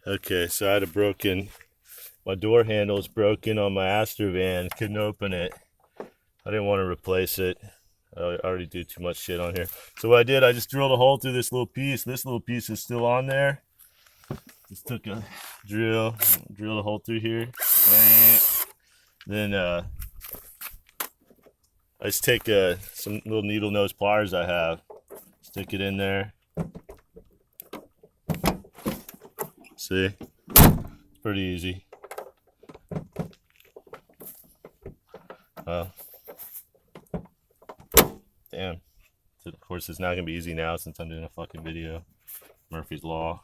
Okay, so I had my door handle is broken on my Astrovan. Couldn't open it. I didn't want to replace it. I already do too much shit on here. So what I did, I just drilled a hole through this little piece. This little piece is still on there. Just took a drill a hole through here. Then I just take some little needle nose pliers I have, stick it in there. See, it's pretty easy. Damn. So of course, it's not gonna be easy now since I'm doing a fucking video. Murphy's Law.